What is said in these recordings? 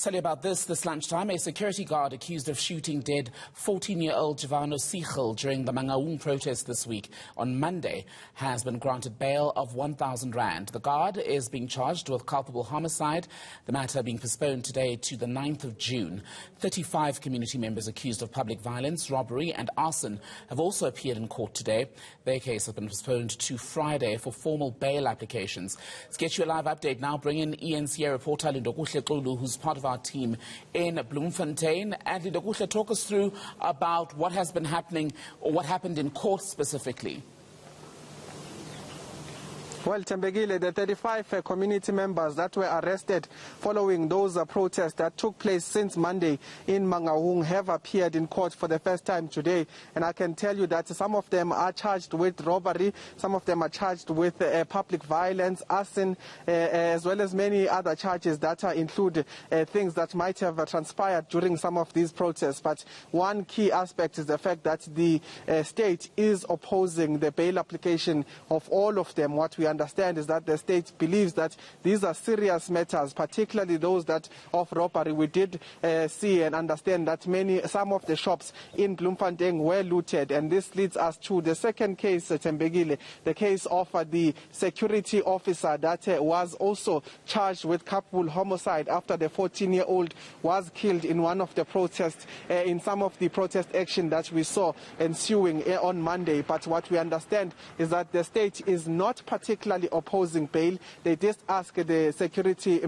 Tell you about this lunchtime. A security guard accused of shooting dead 14-year-old Jevano Siegel during the Mangaung protest this week on Monday has been granted bail of 1,000 rand. The guard is being charged with culpable homicide, the matter being postponed today to the 9th of June. 35 community members accused of public violence, robbery and arson have also appeared in court today. Their case has been postponed to Friday for formal bail applications. Let's get you a live update now. Bring in eNCA reporter Lindokuhle Xulu, who's part of our team in Bloemfontein. And Lindokuhle, talk us through about what has been happening or what happened in court specifically. Well, Tembegile, the 35 community members that were arrested following those protests that took place since Monday in Mangaung have appeared in court for the first time today. And I can tell you that some of them are charged with robbery, some of them are charged with public violence, arson, as well as many other charges that include things that might have transpired during some of these protests. But one key aspect is the fact that the state is opposing the bail application of all of them. What we understand is that the state believes that these are serious matters, particularly those that of robbery. We did see and understand that some of the shops in Bloemfontein were looted, and this leads us to the second case, Tembegile, the case of the security officer that was also charged with culpable homicide after the 14-year-old was killed in one of the protests, in some of the protest action that we saw ensuing on Monday. But what we understand is that the state is not particularly opposing bail. They just ask the security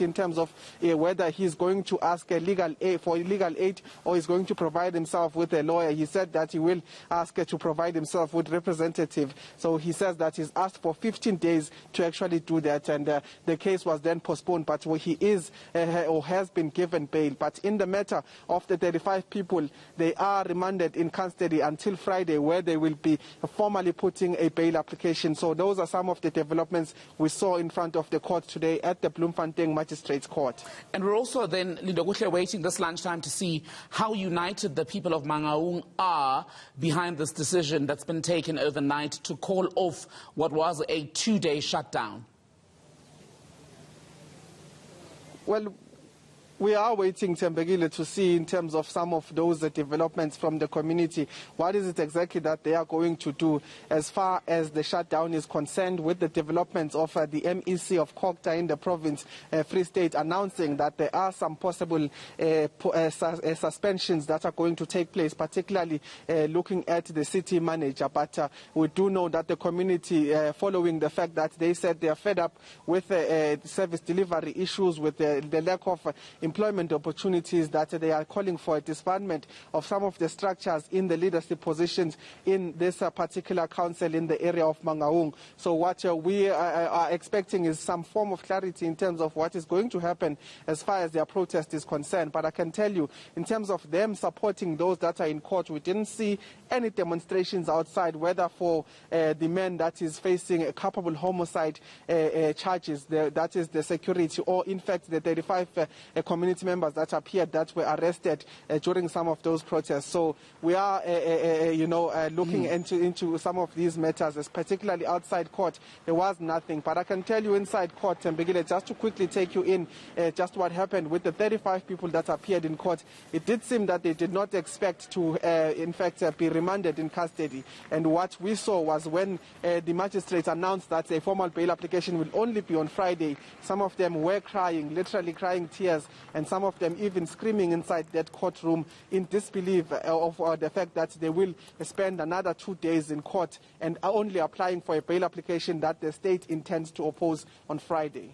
in terms of whether he's going to ask legal aid or he's going to provide himself with a lawyer. He said that he will ask to provide himself with representative. So he says that he's asked for 15 days to actually do that, and the case was then postponed. But he is or has been given bail. But in the matter of the 35 people, they are remanded in custody until Friday, where they will be formally putting a bail application. So those are some of the developments we saw in front of the court today at the Bloemfontein Magistrates Court. And we're also then, Lindokuhle, waiting this lunchtime to see how united the people of Mangaung are behind this decision that's been taken overnight to call off what was a 2-day shutdown. Well, we are waiting, Tembegile, to see in terms of some of those developments from the community. What is it exactly that they are going to do as far as the shutdown is concerned, with the developments of the MEC of Kokta in the province, Free State, announcing that there are some possible suspensions that are going to take place, particularly looking at the city manager. But we do know that the community, following the fact that they said they are fed up with service delivery issues, with the lack of employment opportunities, that they are calling for a disbandment of some of the structures in the leadership positions in this particular council in the area of Mangaung. So what we are expecting is some form of clarity in terms of what is going to happen as far as their protest is concerned. But I can tell you, in terms of them supporting those that are in court, we didn't see any demonstrations outside, whether for the man that is facing a culpable homicide charges, that is the security, or in fact the 35 community members that appeared that were arrested during some of those protests. So we are, looking into some of these matters, particularly outside court. There was nothing, but I can tell you inside court, Mbegile, just to quickly take you in, just what happened with the 35 people that appeared in court. It did seem that they did not expect to, in fact, be remanded in custody. And what we saw was when the magistrates announced that a formal bail application will only be on Friday, some of them were crying, literally crying tears, and some of them even screaming inside that courtroom in disbelief of the fact that they will spend another 2 days in court and are only applying for a bail application that the state intends to oppose on Friday.